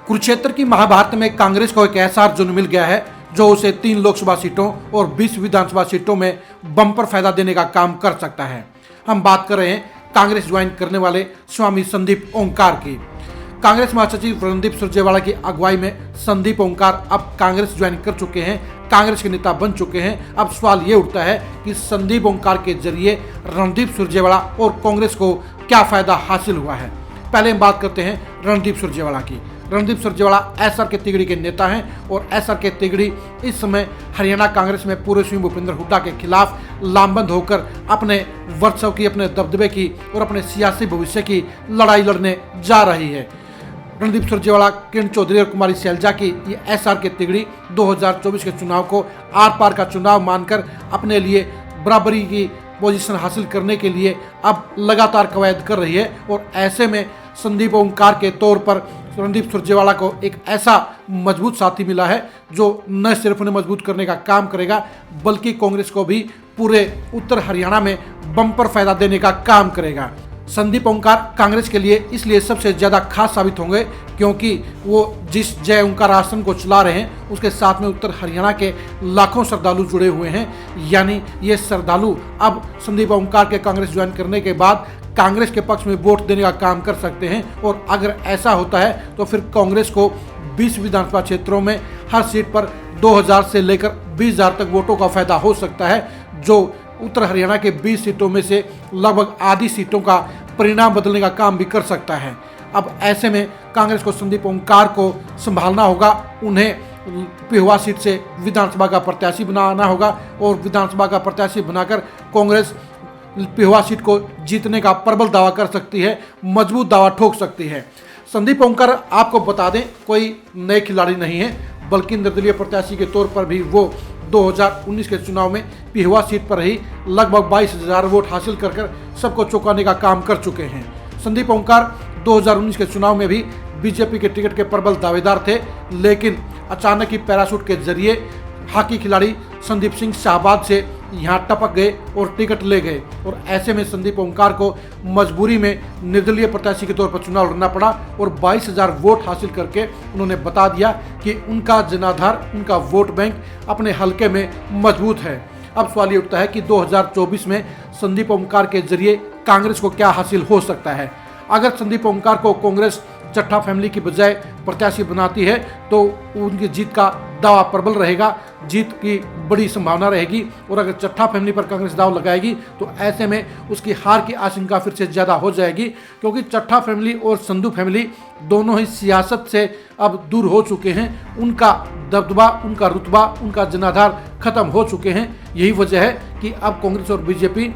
कुरुक्षेत्र की महाभारत में कांग्रेस को एक ऐसा अर्जुन मिल गया है जो उसे 3 लोकसभा सीटों और 20 विधानसभा सीटों में बम्पर फायदा देने का काम कर सकता है। हम बात कर रहे हैं कांग्रेस ज्वाइन करने वाले स्वामी संदीप ओंकार की। कांग्रेस महासचिव रणदीप सुरजेवाला की अगुवाई में संदीप ओंकार अब कांग्रेस ज्वाइन कर चुके हैं, कांग्रेस के नेता बन चुके हैं। अब सवाल ये उठता है कि संदीप ओंकार के जरिए रणदीप सुरजेवाला और कांग्रेस को क्या फायदा हासिल हुआ है। पहले हम बात करते हैं रणदीप सुरजेवाला की। रणदीप सुरजेवाला एसआर के तिगड़ी के नेता हैं और एसआर के तिगड़ी इस समय हरियाणा कांग्रेस में पूर्व सीएम भूपेंद्र हुड्डा के खिलाफ लामबंद होकर अपने वर्चस्व की, अपने दबदबे की और अपने सियासी भविष्य की लड़ाई लड़ने जा रही है। रणदीप सुरजेवाला, किरण चौधरी और कुमारी शैलजा की ये एसआर के तिगड़ी 2024 के चुनाव को आर पार का चुनाव मानकर अपने लिए बराबरी की पोजीशन हासिल करने के लिए अब लगातार कवायद कर रही है। और ऐसे में संदीप ओंकार के तौर पर रणदीप सुरजेवाला को एक ऐसा मजबूत साथी मिला है जो न सिर्फ उन्हें मजबूत करने का काम करेगा बल्कि कांग्रेस को भी पूरे उत्तर हरियाणा में बम्पर फायदा देने का काम करेगा। संदीप ओंकार कांग्रेस के लिए इसलिए सबसे ज्यादा खास साबित होंगे क्योंकि वो जिस जय ओंकार आश्रम को चला रहे हैं उसके साथ में उत्तर हरियाणा के लाखों श्रद्धालु जुड़े हुए हैं। यानी ये श्रद्धालु अब संदीप ओंकार के कांग्रेस ज्वाइन करने के बाद कांग्रेस के पक्ष में वोट देने का काम कर सकते हैं। और अगर ऐसा होता है तो फिर कांग्रेस को 20 विधानसभा क्षेत्रों में हर सीट पर 2000 से लेकर 20,000 तक वोटों का फायदा हो सकता है, जो उत्तर हरियाणा के 20 सीटों में से लगभग आधी सीटों का परिणाम बदलने का काम भी कर सकता है। अब ऐसे में कांग्रेस को संदीप ओंकार को संभालना होगा, उन्हें पिहोवा सीट से विधानसभा का प्रत्याशी बनाना होगा और विधानसभा का प्रत्याशी बनाकर कांग्रेस पिहोवा सीट को जीतने का प्रबल दावा कर सकती है, मजबूत दावा ठोक सकती है। संदीप ओंकार आपको बता दें कोई नए खिलाड़ी नहीं है बल्कि निर्दलीय प्रत्याशी के तौर पर भी वो 2019 के चुनाव में पिहोवा सीट पर ही लगभग 22,000 वोट हासिल कर सबको चौंकाने का काम कर चुके हैं। संदीप ओंकार 2019 के चुनाव में भी बीजेपी के टिकट के प्रबल दावेदार थे, लेकिन अचानक ही पैराशूट के जरिए हॉकी खिलाड़ी संदीप सिंह शाहबाद से यहाँ टपक गए और टिकट ले गए। और ऐसे में संदीप ओंकार को मजबूरी में निर्दलीय प्रत्याशी के तौर पर चुनाव लड़ना पड़ा और 22,000 वोट हासिल करके उन्होंने बता दिया कि उनका जनाधार, उनका वोट बैंक अपने हलके में मजबूत है। अब सवाल ये उठता है कि 2024 में संदीप ओंकार के जरिए कांग्रेस को क्या हासिल हो सकता है। अगर संदीप ओंकार को कांग्रेस चट्टा फैमिली की बजाय प्रत्याशी बनाती है तो उनकी जीत का दावा प्रबल रहेगा, जीत की बड़ी संभावना रहेगी। और अगर चट्टा फैमिली पर कांग्रेस दाव लगाएगी तो ऐसे में उसकी हार की आशंका फिर से ज़्यादा हो जाएगी, क्योंकि चट्टा फैमिली और संधू फैमिली दोनों ही सियासत से अब दूर हो चुके हैं। उनका दबदबा, उनका रुतबा, उनका जनाधार खत्म हो चुके हैं। यही वजह है कि अब कांग्रेस और बीजेपी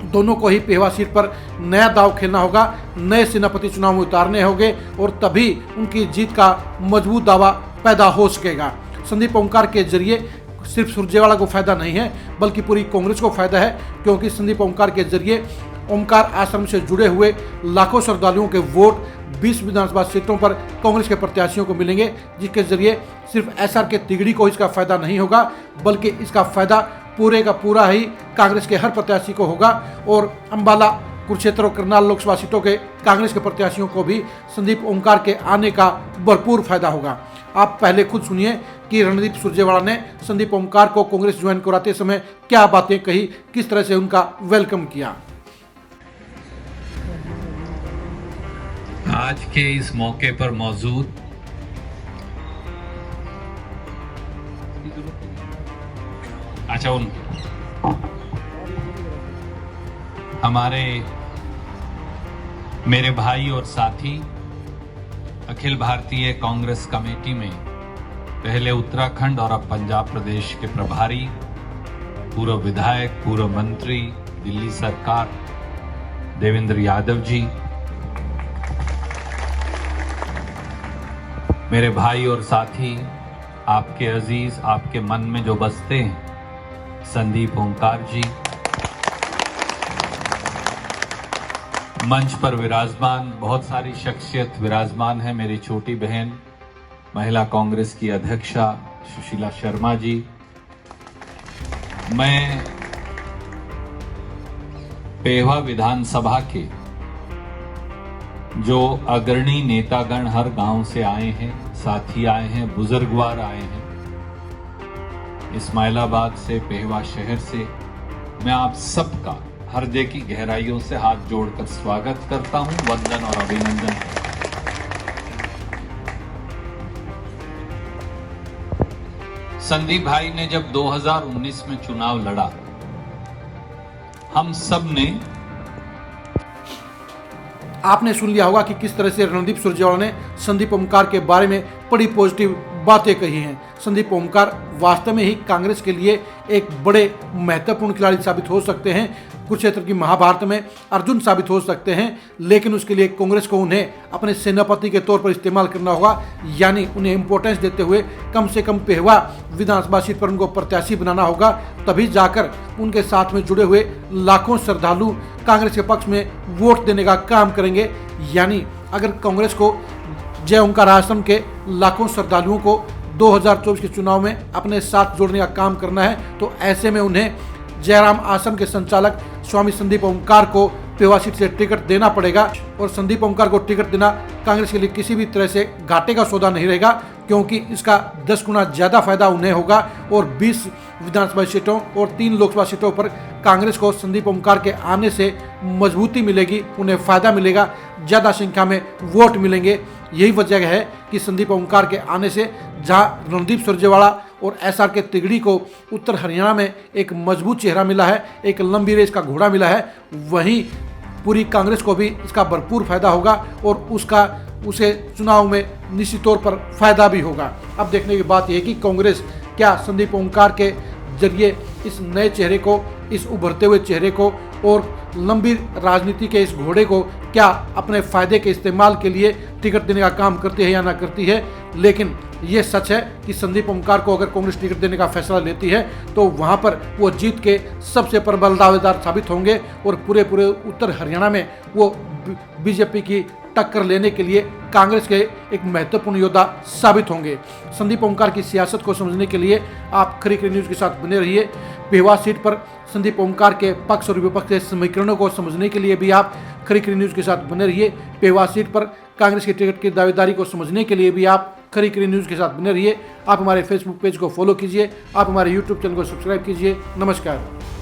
दोनों को ही पिहोवा सीट पर नया दाव खेलना होगा, नए सेनापति चुनाव में उतारने होंगे और तभी उनकी जीत का मजबूत दावा पैदा हो सकेगा। संदीप ओंकार के जरिए सिर्फ सुरजेवाला को फायदा नहीं है बल्कि पूरी कांग्रेस को फायदा है, क्योंकि संदीप ओंकार के जरिए ओंकार आश्रम से जुड़े हुए लाखों श्रद्धालुओं के वोट 20 विधानसभा सीटों पर कांग्रेस के प्रत्याशियों को मिलेंगे, जिसके जरिए सिर्फ एसआर के तिगड़ी को इसका फायदा नहीं होगा बल्कि इसका फायदा पूरे का पूरा ही कांग्रेस के हर प्रत्याशी को होगा। और अंबाला, कुरुक्षेत्र और करनाल लोकसभा सीटों के कांग्रेस के प्रत्याशियों को भी संदीप ओंकार के आने का भरपूर फायदा होगा। आप पहले खुद सुनिए कि रणदीप सुरजेवाला ने संदीप ओंकार को कांग्रेस ज्वाइन कराते समय क्या बातें कही, किस तरह से उनका वेलकम किया। आज के इस मौके पर मौजूद हमारे मेरे भाई और साथी अखिल भारतीय कांग्रेस कमेटी में पहले उत्तराखंड और अब पंजाब प्रदेश के प्रभारी, पूर्व विधायक, पूर्व मंत्री, दिल्ली सरकार देवेंद्र यादव जी, मेरे भाई और साथी, आपके अजीज, आपके मन में जो बसते हैं, संदीप ओंकार जी, मंच पर विराजमान बहुत सारी शख्सियत विराजमान है। मेरी छोटी बहन महिला कांग्रेस की अध्यक्षा सुशीला शर्मा जी, मैं पिहोवा विधानसभा के जो अग्रणी नेतागण हर गांव से आए हैं, साथी आए हैं, बुजुर्गवार आए हैं, इस्माइलाबाद से, पेहवा शहर से, मैं आप सबका हृदय की गहराइयों से हाथ जोड़कर स्वागत करता हूं, वंदन और अभिनंदन करता हूं। संदीप भाई ने जब 2019 में चुनाव लड़ा, हम सब ने, आपने सुन लिया होगा कि किस तरह से रणदीप सुरजेवाला ने संदीप ओमकार के बारे में बड़ी पॉजिटिव बातें कही हैं। संदीप ओमकार वास्तव में ही कांग्रेस के लिए एक बड़े महत्वपूर्ण खिलाड़ी साबित हो सकते हैं, कुरुक्षेत्र की महाभारत में अर्जुन साबित हो सकते हैं, लेकिन उसके लिए कांग्रेस को उन्हें अपने सेनापति के तौर पर इस्तेमाल करना होगा, यानी उन्हें इंपॉर्टेंस देते हुए कम से कम पेहवा विधानसभा सीट पर उनको प्रत्याशी बनाना होगा। तभी जाकर उनके साथ में जुड़े हुए लाखों श्रद्धालु कांग्रेस के पक्ष में वोट देने का काम करेंगे। यानी अगर कांग्रेस को जय ओंकार आश्रम के लाखों श्रद्धालुओं को 2024 के चुनाव में अपने साथ जोड़ने का काम करना है, तो ऐसे में उन्हें जयराम आश्रम के संचालक स्वामी संदीप ओमकार को पेहवा सीट से टिकट देना पड़ेगा। और संदीप ओमकार को टिकट देना कांग्रेस के लिए किसी भी तरह से घाटे का सौदा नहीं रहेगा, क्योंकि इसका 10 गुना ज़्यादा फायदा उन्हें होगा और 20 विधानसभा सीटों और 3 लोकसभा सीटों पर कांग्रेस को संदीप ओमकार के आने से मजबूती मिलेगी, उन्हें फायदा मिलेगा, ज़्यादा संख्या में वोट मिलेंगे। यही वजह है कि संदीप ओमकार के आने से जहां रणदीप सुरजेवाला और एसआर के तिगड़ी को उत्तर हरियाणा में एक मजबूत चेहरा मिला है, एक लंबी रेस का घोड़ा मिला है, वहीं पूरी कांग्रेस को भी इसका भरपूर फायदा होगा और उसे चुनाव में निश्चित तौर पर फायदा भी होगा। अब देखने की बात यह है कि कांग्रेस क्या संदीप ओमकार के जरिए इस नए चेहरे को, इस उभरते हुए चेहरे को और लंबी राजनीति के इस घोड़े को क्या अपने फायदे के इस्तेमाल के लिए टिकट देने का काम करती है या ना करती है। लेकिन ये सच है कि संदीप ओमकार को अगर कांग्रेस टिकट देने का फैसला लेती है तो वहां पर वो जीत के सबसे प्रबल दावेदार साबित होंगे और पूरे उत्तर हरियाणा में वो बीजेपी की टक्कर लेने के लिए कांग्रेस के एक महत्वपूर्ण योद्धा साबित होंगे। संदीप ओमकार की सियासत को समझने के लिए आप खरी न्यूज़ के साथ बने रहिए। पेहवा सीट पर संदीप ओमकार के पक्ष और विपक्ष के समीकरणों को समझने के लिए भी आप खरी न्यूज़ के साथ बने रहिए। पेहवा सीट पर कांग्रेस की टिकट की दावेदारी को समझने के लिए भी आप खरी न्यूज़ के साथ बने रहिए। आप हमारे फेसबुक पेज को फॉलो कीजिए, आप हमारे यूट्यूब चैनल को सब्सक्राइब कीजिए। नमस्कार।